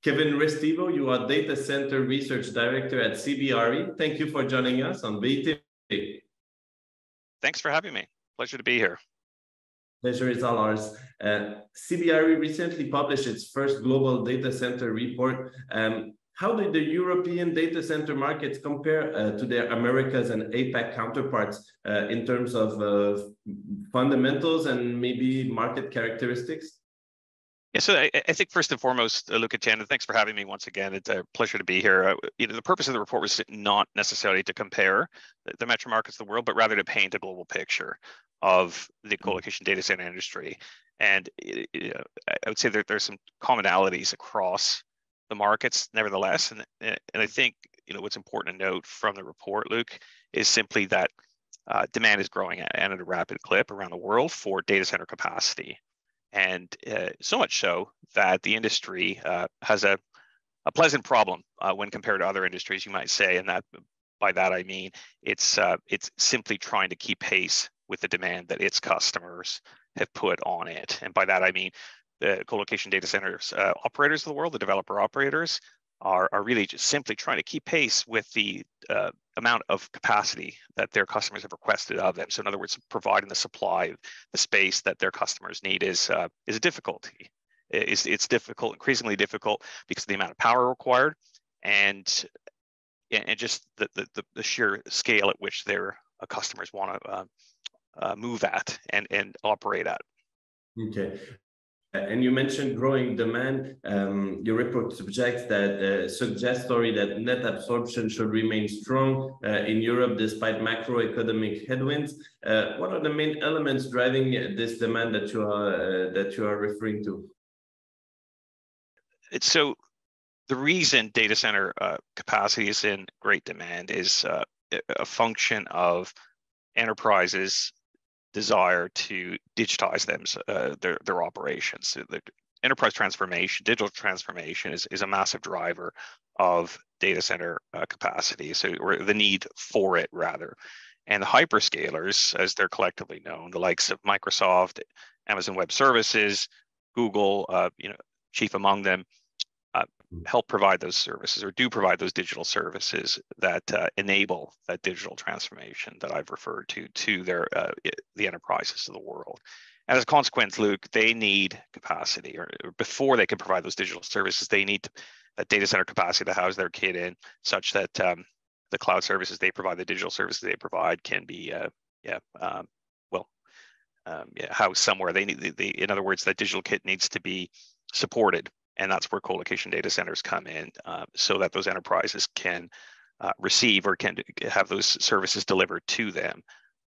Kevin Restivo, you are Data Center Research Director at CBRE. Thank you for joining us on BiTV. Thanks for having me. Pleasure to be here. Pleasure is all ours. CBRE recently published its first global data center report. How did the European data center markets compare to their Americas and APAC counterparts in terms of fundamentals and maybe market characteristics? Yeah, so I think first and foremost, Luca, Chen, thanks for having me once again. It's a pleasure to be here. The purpose of the report was not necessarily to compare the metro markets of the world, but rather to paint a global picture of the co-location data center industry. And I would say that there's some commonalities across the markets, nevertheless. And I think what's important to note from the report, Luke, is simply that demand is growing at a rapid clip around the world for data center capacity. And so much so that the industry has a pleasant problem when compared to other industries, you might say. And by that I mean it's simply trying to keep pace with the demand that its customers have put on it. And by that I mean the co-location data centers operators of the world, the developer operators, are really just simply trying to keep pace with the amount of capacity that their customers have requested of them. So in other words, providing the supply of the space that their customers need is a difficulty. It's difficult, increasingly difficult, because of the amount of power required and just the sheer scale at which their customers want to move at and operate at. Okay. And you mentioned growing demand. Your report suggests that net absorption should remain strong in Europe despite macroeconomic headwinds. What are the main elements driving this demand that you are referring to? So the reason data center capacity is in great demand is a function of enterprises' desire to digitize their operations. So the enterprise transformation, digital transformation is a massive driver of data center capacity, or the need for it rather. And the hyperscalers, as they're collectively known, the likes of Microsoft, Amazon Web Services, Google, chief among them, help provide those services, or do provide those digital services that enable that digital transformation that I've referred to the enterprises of the world. And as a consequence, Luke, they need capacity, or before they can provide those digital services, they need that data center capacity to house their kit in, such that the cloud services they provide, the digital services they provide, can be housed somewhere. In other words, that digital kit needs to be supported. And that's where co-location data centers come in, so that those enterprises can receive or can have those services delivered to them.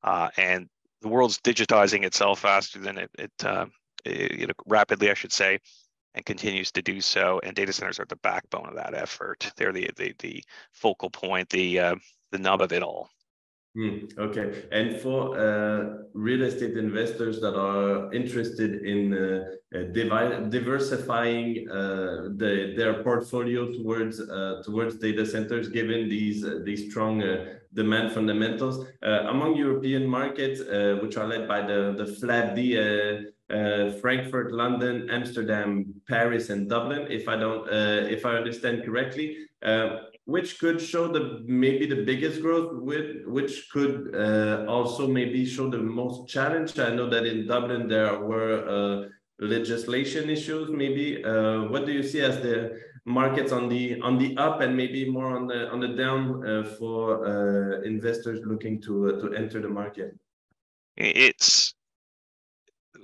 And the world's digitizing itself faster than it rapidly, I should say, and continues to do so. And data centers are the backbone of that effort. They're the focal point, the nub of it all. Okay, and for real estate investors that are interested in diversifying their portfolio towards data centers, given these strong demand fundamentals among European markets, which are led by the FLAP-D, Frankfurt, London, Amsterdam, Paris, and Dublin, if I understand correctly. Which could show maybe the biggest growth, which could also maybe show the most challenge. I know that in Dublin there were legislation issues. Maybe what do you see as the markets on the up and maybe more on the down for investors looking to enter the market? It's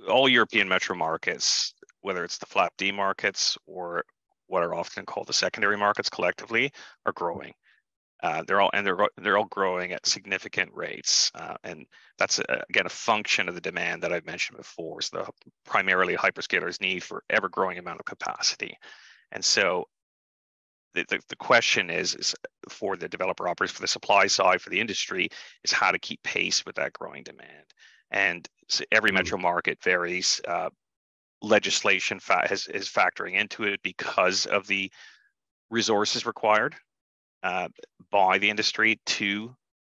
all European metro markets, whether it's the FLAP-D markets or what are often called the secondary markets collectively, are growing. They're all growing at significant rates, and that's again a function of the demand that I've mentioned before. So primarily hyperscalers' need for ever-growing amount of capacity, and so the question is for the developer operators, for the supply side, for the industry, is how to keep pace with that growing demand. And so every metro market varies. Legislation is factoring into it because of the resources required by the industry to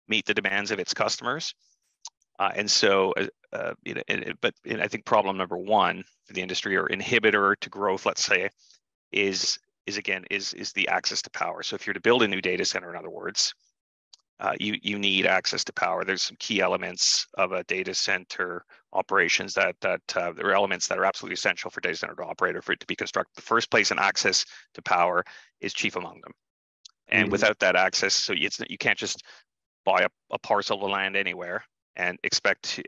meet the demands of its customers, and so but I think problem number one for the industry, or inhibitor to growth, let's say, is is the access to power. So if you're to build a new data center, in other words, you need access to power. There's some key elements of a data center operations that there are elements that are absolutely essential for data center to operate or for it to be constructed. The first place in access to power is chief among them. And without that access, so you can't just buy a parcel of land anywhere and expect to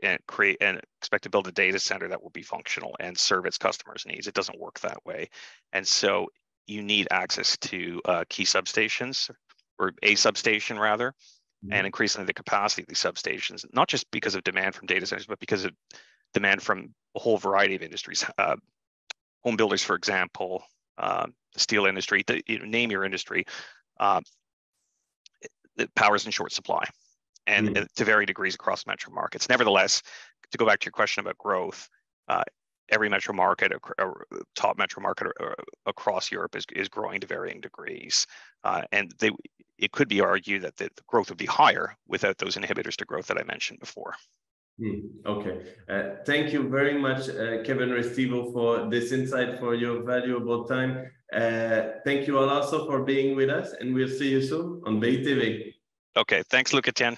build a data center that will be functional and serve its customers' needs. It doesn't work that way. And so you need access to key substations, or a substation rather, and increasingly the capacity of these substations, not just because of demand from data centers, but because of demand from a whole variety of industries. Home builders, for example, the steel industry, name your industry, the power is in short supply, and to varying degrees across metro markets. Nevertheless, to go back to your question about growth, every metro market, top metro market across Europe is growing to varying degrees. And it could be argued that the growth would be higher without those inhibitors to growth that I mentioned before. Okay. Thank you very much, Kevin Restivo, for this insight, for your valuable time. Thank you all also for being with us, and we'll see you soon on BiTV. Okay. Thanks, Luc Etienne.